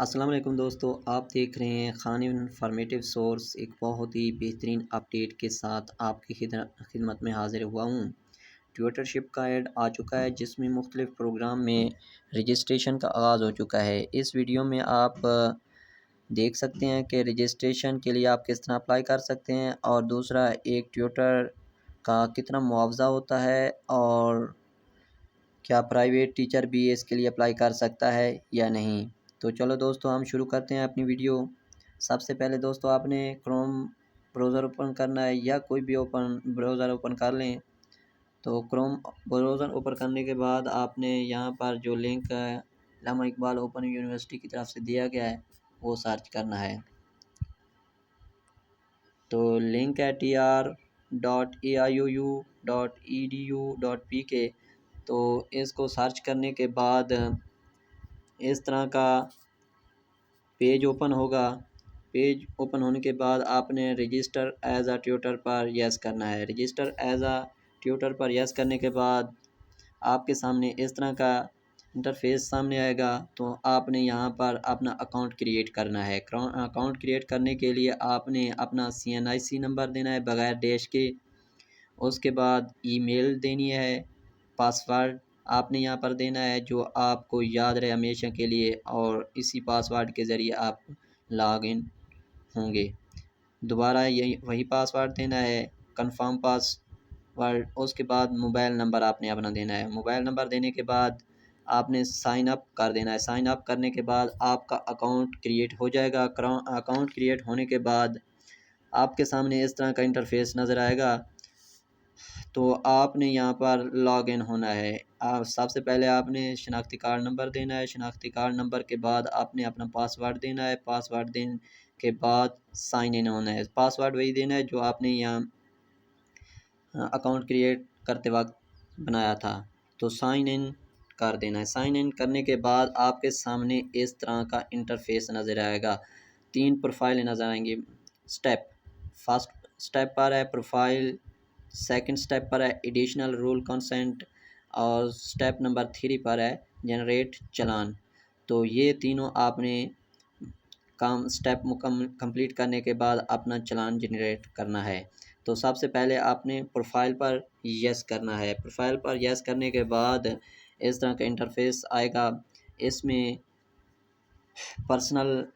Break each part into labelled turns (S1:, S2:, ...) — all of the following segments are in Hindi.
S1: अस्सलाम वालेकुम दोस्तों, आप देख रहे हैं खान इन्फॉर्मेटिव सोर्स। एक बहुत ही बेहतरीन अपडेट के साथ आपकी खिदमत में हाज़िर हुआ हूँ। ट्यूटरशिप का ऐड आ चुका है जिसमें मुख्तलिफ़ प्रोग्राम में रजिस्ट्रेशन का आगाज़ हो चुका है। इस वीडियो में आप देख सकते हैं कि रजिस्ट्रेशन के लिए आप किस तरह अप्लाई कर सकते हैं, और दूसरा एक ट्यूटर का कितना मुआवजा होता है, और क्या प्राइवेट टीचर भी इसके लिए अप्लाई कर सकता है या नहीं। तो चलो दोस्तों, हम शुरू करते हैं अपनी वीडियो। सबसे पहले दोस्तों, आपने क्रोम ब्राउज़र ओपन करना है या कोई भी ब्राउज़र ओपन कर लें। तो क्रोम ब्राउज़र ओपन करने के बाद आपने यहाँ पर जो लिंक अल्लामा इकबाल ओपन यूनिवर्सिटी की तरफ से दिया गया है वो सर्च करना है। तो लिंक है tr.aiuu.edu.pk। तो इसको सर्च करने के बाद इस तरह का पेज ओपन होगा। पेज ओपन होने के बाद आपने रजिस्टर एज अ ट्यूटर पर यस करना है। रजिस्टर एज अ ट्यूटर पर यस करने के बाद आपके सामने इस तरह का इंटरफेस सामने आएगा। तो आपने यहाँ पर अपना अकाउंट क्रिएट करना है। अकाउंट क्रिएट करने के लिए आपने अपना CNIC नंबर देना है बगैर डैश के। उसके बाद ईमेल देनी है। पासवर्ड आपने यहाँ पर देना है जो आपको याद रहे हमेशा के लिए, और इसी पासवर्ड के ज़रिए आप लॉगिन होंगे। दोबारा यही वही पासवर्ड देना है, कंफर्म पासवर्ड। उसके बाद मोबाइल नंबर आपने अपना देना है। मोबाइल नंबर देने के बाद आपने साइन अप कर देना है। साइन अप करने के बाद आपका अकाउंट क्रिएट हो जाएगा। अकाउंट क्रिएट होने के बाद आपके सामने इस तरह का इंटरफेस नज़र आएगा। तो आपने यहाँ पर लॉगिन होना है। सबसे पहले आपने शनाख्ती कार्ड नंबर देना है। शनाख्ती कार्ड नंबर के बाद आपने अपना पासवर्ड देना है। पासवर्ड देने के बाद साइन इन होना है। पासवर्ड वही देना है जो आपने यहाँ अकाउंट क्रिएट करते वक्त बनाया था। तो साइन इन कर देना है। साइन इन करने के बाद आपके सामने इस तरह का इंटरफेस नज़र आएगा। 3 प्रोफाइल नज़र आएंगी। स्टेप फर्स्ट स्टेप पर है प्रोफाइल, सेकंड स्टेप पर है एडिशनल रूल कंसेंट, और स्टेप नंबर 3 पर है जनरेट चालान। तो ये तीनों आपने काम स्टेप कंप्लीट करने के बाद अपना चालान जनरेट करना है। तो सबसे पहले आपने प्रोफाइल पर यस करना है। प्रोफाइल पर यस करने के बाद इस तरह का इंटरफेस आएगा। इसमें पर्सनल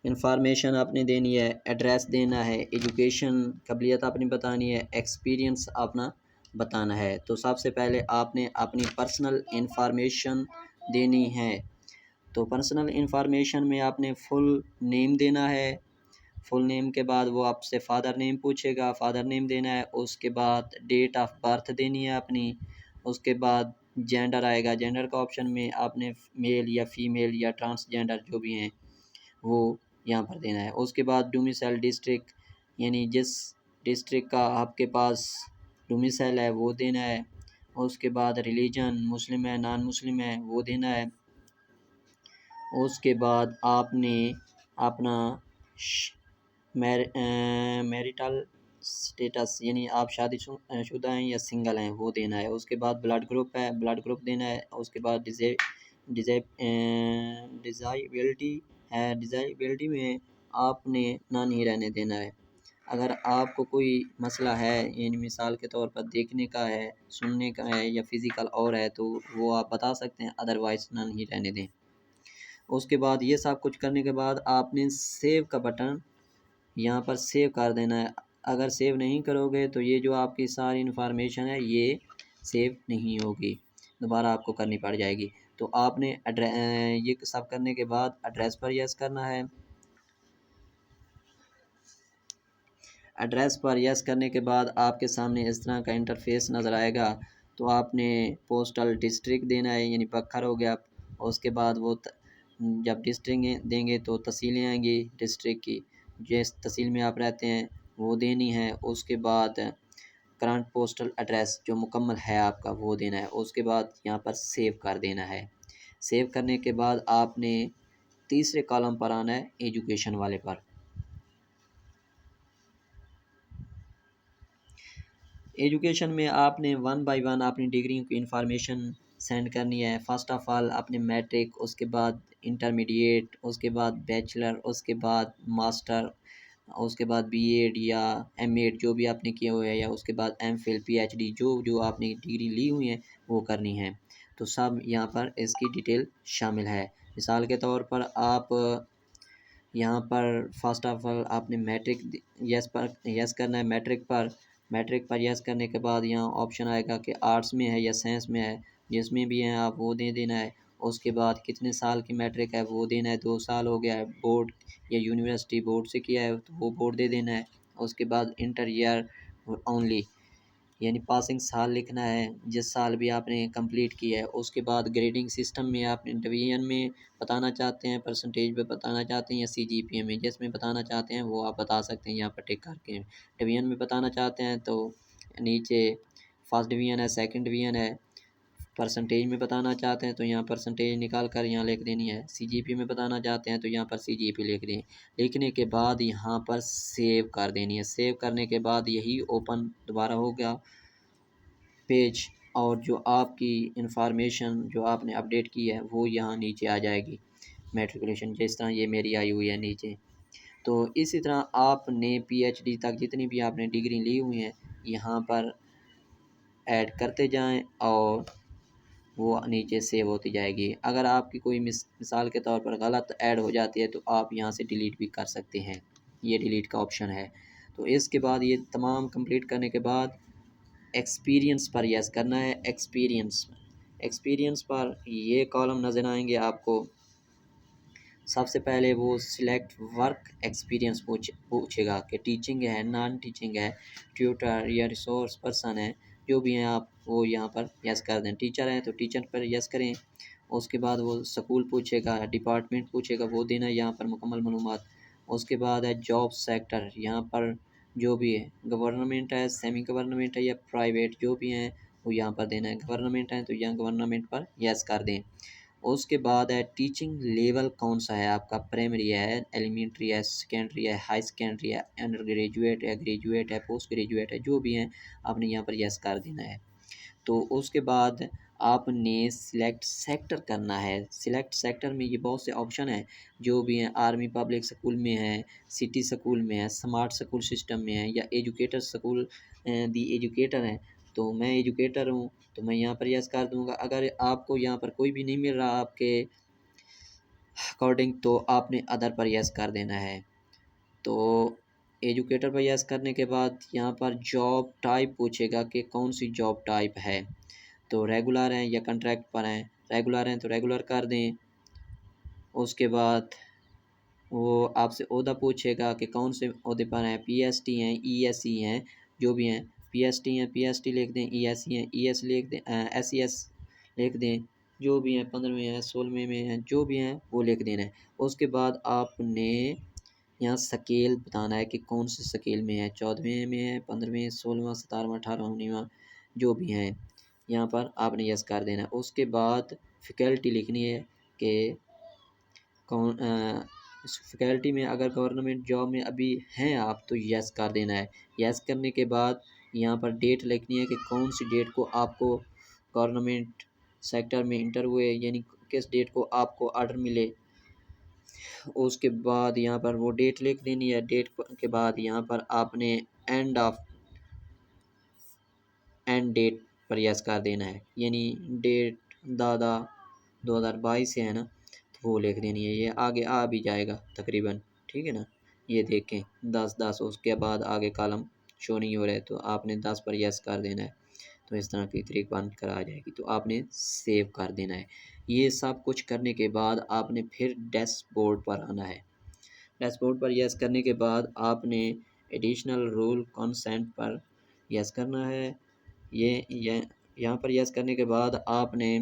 S1: इंफॉर्मेशन आपने देनी है, एड्रेस देना है, एजुकेशन कबलियत आपने बतानी है, एक्सपीरियंस अपना बताना है। तो सबसे पहले आपने अपनी पर्सनल इंफॉर्मेशन देनी है। तो पर्सनल इंफॉर्मेशन में आपने फुल नेम देना है। फुल नेम के बाद वो आपसे फ़ादर नेम पूछेगा, फ़ादर नेम देना है। उसके बाद डेट ऑफ बर्थ देनी है अपनी। उसके बाद जेंडर आएगा। जेंडर का ऑप्शन में आपने मेल या फीमेल या ट्रांसजेंडर जो भी हैं वो यहाँ पर देना है। उसके बाद डोमिसाइल डिस्ट्रिक्ट, यानी जिस डिस्ट्रिक्ट का आपके पास डोमिसाइल है वो देना है। उसके बाद रिलीजन मुस्लिम है नॉन मुस्लिम है वो देना है। उसके बाद आपने अपना मैरिटल स्टेटस, यानी आप शादीशुदा हैं या सिंगल हैं वो देना है। उसके बाद ब्लड ग्रुप है, ब्लड ग्रुप देना है। उसके बाद डिज़ाइबिलिटी है, डिज़ाइबिलिटी में आपने ना नहीं रहने देना है। अगर आपको कोई मसला है, यानी मिसाल के तौर पर देखने का है, सुनने का है या फिज़िकल और है, तो वो आप बता सकते हैं, अदरवाइज़ ना नहीं रहने दें। उसके बाद ये सब कुछ करने के बाद आपने सेव का बटन यहाँ पर सेव कर देना है। अगर सेव नहीं करोगे तो ये जो आपकी सारी इन्फॉर्मेशन है ये सेव नहीं होगी, दोबारा आपको करनी पड़ जाएगी। तो आपने ये सब करने के बाद एड्रेस पर यस करना है। एड्रेस पर यस करने के बाद आपके सामने इस तरह का इंटरफेस नज़र आएगा। तो आपने पोस्टल डिस्ट्रिक्ट देना है, यानी पक्खर हो गया। उसके बाद वो जब डिस्ट्रिक्ट देंगे तो तहसीलें आएंगी डिस्ट्रिक्ट की, जिस तहसील में आप रहते हैं वो देनी है। उसके बाद करंट पोस्टल एड्रेस जो मुकम्मल है आपका वो देना है। उसके बाद यहाँ पर सेव कर देना है। सेव करने के बाद आपने तीसरे कॉलम पर आना है एजुकेशन वाले पर। एजुकेशन में आपने 1 बाय 1 अपनी डिग्री की इंफॉर्मेशन सेंड करनी है। फर्स्ट ऑफ ऑल अपने मैट्रिक, उसके बाद इंटरमीडिएट, उसके बाद बैचलर, उसके बाद मास्टर, उसके बाद बीएड या एमएड जो भी आपने किए हुए हैं, या उसके बाद एमफिल पीएचडी जो जो आपने डिग्री ली हुई है वो करनी है। तो सब यहाँ पर इसकी डिटेल शामिल है। मिसाल के तौर पर आप यहाँ पर फर्स्ट ऑफ ऑल आपने मैट्रिक यस पर यस करना है। मैट्रिक पर यस करने के बाद यहाँ ऑप्शन आएगा कि आर्ट्स में है या साइंस में है, जिसमें भी है आप वो दे देना है। उसके बाद कितने साल की मैट्रिक है वो देना है, 2 साल हो गया है, बोर्ड या यूनिवर्सिटी बोर्ड से किया है तो वो बोर्ड दे देना है। उसके बाद इंटर ईयर ओनली, यानी पासिंग साल लिखना है जिस साल भी आपने कंप्लीट किया है। उसके बाद ग्रेडिंग सिस्टम में आप डिवीजन में बताना चाहते हैं, परसेंटेज पे बताना चाहते हैं, या सीजीपीए में जिसमें बताना चाहते हैं वो आप बता सकते हैं यहाँ पर टिक करके। डिवीजन में बताना चाहते हैं तो नीचे फर्स्ट डिवीजन है, सेकंड डिवीजन है। परसेंटेज में बताना चाहते हैं तो यहाँ परसेंटेज निकाल कर यहाँ लिख देनी है। सीजीपी में बताना चाहते हैं तो यहाँ पर सीजीपी लिख दें। लिखने के बाद यहाँ पर सेव कर देनी है। सेव करने के बाद यही ओपन दोबारा हो गया पेज, और जो आपकी इंफॉर्मेशन जो आपने अपडेट की है वो यहाँ नीचे आ जाएगी। मैट्रिकुलेशन जिस तरह ये मेरी आई हुई है नीचे। तो इसी तरह आपने पीएचडी तक जितनी भी आपने डिग्री ली हुई हैं यहाँ पर ऐड करते जाएं और वो नीचे सेव होती जाएगी। अगर आपकी कोई मिसाल के तौर पर गलत ऐड हो जाती है तो आप यहाँ से डिलीट भी कर सकते हैं, ये डिलीट का ऑप्शन है। तो इसके बाद ये तमाम कंप्लीट करने के बाद एक्सपीरियंस पर यस करना है। एक्सपीरियंस पर ये कॉलम नज़र आएंगे आपको। सबसे पहले वो सिलेक्ट वर्क एक्सपीरियंस पूछेगा कि टीचिंग है, नॉन टीचिंग है, ट्यूटर या रिसोर्स पर्सन है, जो भी हैं आप वो यहाँ पर यस कर दें। टीचर हैं तो टीचर पर यस करें। उसके बाद वो स्कूल पूछेगा, डिपार्टमेंट पूछेगा, वो देना है यहाँ पर मुकम्मल मालूमात। उसके बाद है जॉब सेक्टर, यहाँ पर जो भी है गवर्नमेंट है, सेमी गवर्नमेंट है या प्राइवेट जो भी हैं वो यहाँ पर देना है। गवर्नमेंट है तो यहाँ गवर्नमेंट पर यस कर दें। उसके बाद है टीचिंग लेवल कौन सा है आपका, प्राइमरी है, एलिमेंट्री है, सेकेंडरी है, हाई सेकेंडरी है, अंडर ग्रेजुएट है, ग्रेजुएट है, पोस्ट ग्रेजुएट है, जो भी हैं आपने यहाँ पर यस कर देना है। तो उसके बाद आपने सिलेक्ट सेक्टर करना है। सिलेक्ट सेक्टर में ये बहुत से ऑप्शन हैं जो भी हैं, आर्मी पब्लिक स्कूल में है, सिटी स्कूल में है, स्मार्ट स्कूल सिस्टम में है, या एजुकेटर स्कूल दी एजुकेटर हैं। तो मैं एजुकेटर हूँ तो मैं यहाँ पर यस कर दूँगा। अगर आपको यहाँ पर कोई भी नहीं मिल रहा आपके अकॉर्डिंग तो आपने अदर पर यस कर देना है। तो एजुकेटर पर यस करने के बाद यहाँ पर जॉब टाइप पूछेगा कि कौन सी जॉब टाइप है। तो रेगुलर हैं या कॉन्ट्रैक्ट पर हैं, रेगुलर हैं तो रेगुलर कर दें। उसके बाद वो आपसे ओहदा पूछेगा कि कौन से ओहदे पर हैं, पीएसटी हैं, ईएसई हैं, जो भी हैं। पीएसटी हैं पीएसटी लिख दें, ईएसई हैं ईएस लिख दें, एसईएस लिख दें, जो भी हैं 15वें हैं 16वें में हैं जो भी हैं वो लिख देना है। उसके बाद आपने यहाँ स्केल बताना है कि कौन से स्केल में है, 14वें में है, 15वें, 16वां, 17वां, 18वां, 19वां, जो भी हैं यहाँ पर आपने यस कर देना है। उसके बाद फैकल्टी लिखनी है कि कौन फैकल्टी में अगर गवर्नमेंट जॉब में अभी हैं आप तो यस कर देना है। यस करने के बाद यहाँ पर डेट लिखनी है कि कौन सी डेट को आपको गवर्नमेंट सेक्टर में इंटर हुए, यानी किस डेट को आपको ऑर्डर मिले। उसके बाद यहाँ पर वो डेट लिख देनी है। डेट के बाद यहाँ पर आपने एंड डेट पर यस कर देना है, यानी डेट दादा 2022 से है ना तो वो लिख देनी है। ये आगे आ भी जाएगा तकरीबन, ठीक है ना। ये देखें 10 उसके बाद आगे कॉलम शो नहीं हो रहा है तो आपने 10 पर यस कर देना है। तो इस तरह की तरीक बन कर आ जाएगी तो आपने सेव कर देना है। ये सब कुछ करने के बाद आपने फिर डैशबोर्ड पर आना है। डैशबोर्ड पर यस करने के बाद आपने एडिशनल रूल कंसेंट पर यस करना है। ये यहाँ पर यस करने के बाद आपने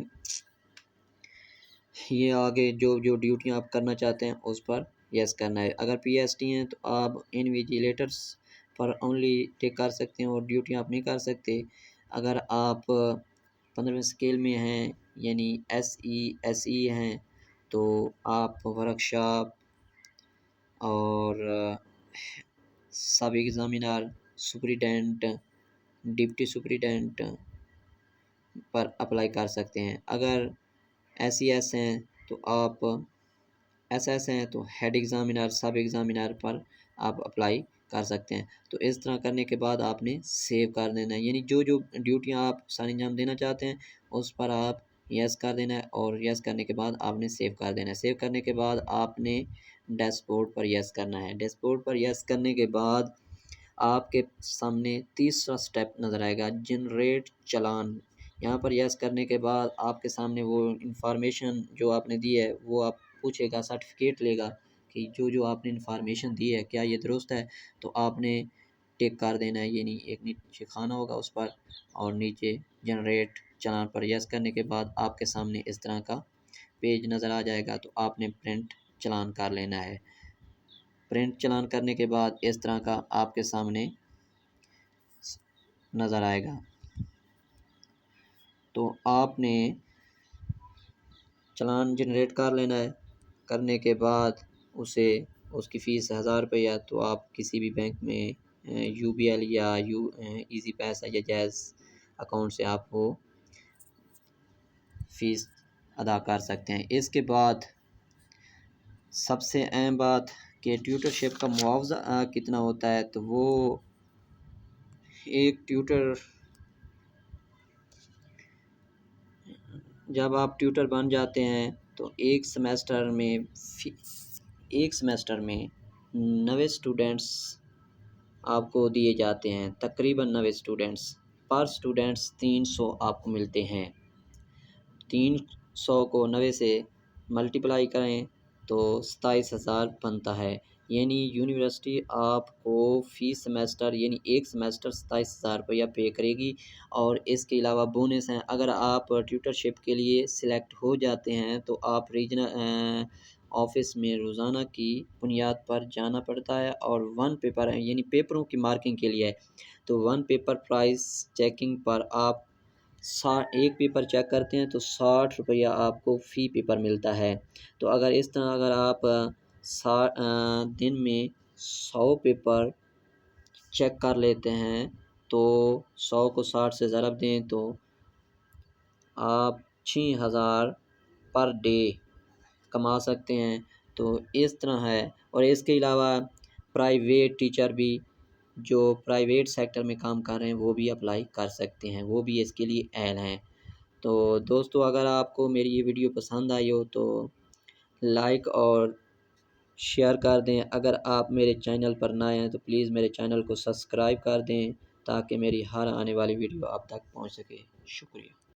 S1: ये आगे जो जो ड्यूटियाँ आप करना चाहते हैं उस पर यस करना है। अगर पीएसटी हैं तो आप इन्विजिलेटर्स पर ओनली टिक कर सकते हैं और ड्यूटियाँ आप नहीं कर सकते। अगर आप 15वें स्केल में हैं यानी एसई हैं तो आप वर्कशॉप और सब एग्ज़ामिनर, सुपरिटेंडेंट, डिप्टी सुपरिटेंडेंट पर अप्लाई कर सकते हैं। अगर SES हैं तो आप SS हैं तो हेड एग्ज़ामिनर, सब एग्ज़ामिनर पर आप अप्लाई कर सकते हैं। तो इस तरह करने के बाद आपने सेव कर देना है, यानी जो जो ड्यूटियाँ आप सर अंजाम देना चाहते हैं उस पर आप यस कर देना है, और यस करने के बाद आपने सेव कर देना है। सेव करने के बाद आपने डैशबोर्ड पर यस करना है। डैशबोर्ड पर यस करने के बाद आपके सामने तीसरा स्टेप नज़र आएगा, जनरेट चालान। यहाँ पर यस करने के बाद आपके सामने वो इंफॉर्मेशन जो आपने दी है वो आप पूछेगा, सर्टिफिकेट लेगा कि जो जो आपने इंफॉर्मेशन दी है क्या ये दुरुस्त है। तो आपने टिक कर देना है, यानी एक नीचे खाना होगा उस पर, और नीचे जनरेट चालान पर यस करने के बाद आपके सामने इस तरह का पेज नज़र आ जाएगा। तो आपने प्रिंट चालान कर लेना है। प्रिंट चालान करने के बाद इस तरह का आपके सामने नज़र आएगा। तो आपने चालान जनरेट कर लेना है। करने के बाद उसे उसकी फ़ीस 1000 रुपया, तो आप किसी भी बैंक में UBL या ईज़ी पैसा या जैज़ अकाउंट से आप वो फ़ीस अदा कर सकते हैं। इसके बाद सबसे अहम बात कि ट्यूटरशिप का मुआवजा कितना होता है, तो वो एक ट्यूटर, जब आप ट्यूटर बन जाते हैं तो एक सेमेस्टर में 90 स्टूडेंट्स आपको दिए जाते हैं, तकरीबन 90 स्टूडेंट्स। पर स्टूडेंट्स 300 आपको मिलते हैं। 300 को 90 से मल्टीप्लाई करें तो 27,000 बनता है। यानी यूनिवर्सिटी आपको फ़ी सेमेस्टर यानी एक सेमेस्टर 27,000 रुपया पे करेगी। और इसके अलावा बोनस हैं, अगर आप ट्यूटरशिप के लिए सिलेक्ट हो जाते हैं तो आप रीजनल ऑफिस में रोज़ाना की बुनियाद पर जाना पड़ता है, और वन पेपर है यानी पेपरों की मार्किंग के लिए है। तो वन पेपर प्राइस चेकिंग पर आप एक पेपर चेक करते हैं तो 60 रुपया आपको फ़ी पेपर मिलता है। तो अगर इस तरह अगर आप दिन में 100 पेपर चेक कर लेते हैं तो 100 को 60 से ज़रब दें तो आप 6000 पर डे कमा सकते हैं। तो इस तरह है। और इसके अलावा प्राइवेट टीचर भी जो प्राइवेट सेक्टर में काम कर रहे हैं वो भी अप्लाई कर सकते हैं, वो भी इसके लिए एल हैं। तो दोस्तों, अगर आपको मेरी ये वीडियो पसंद आई हो तो लाइक और शेयर कर दें। अगर आप मेरे चैनल पर नए हैं तो प्लीज़ मेरे चैनल को सब्सक्राइब कर दें ताकि मेरी हर आने वाली वीडियो आप तक पहुंच सके। शुक्रिया।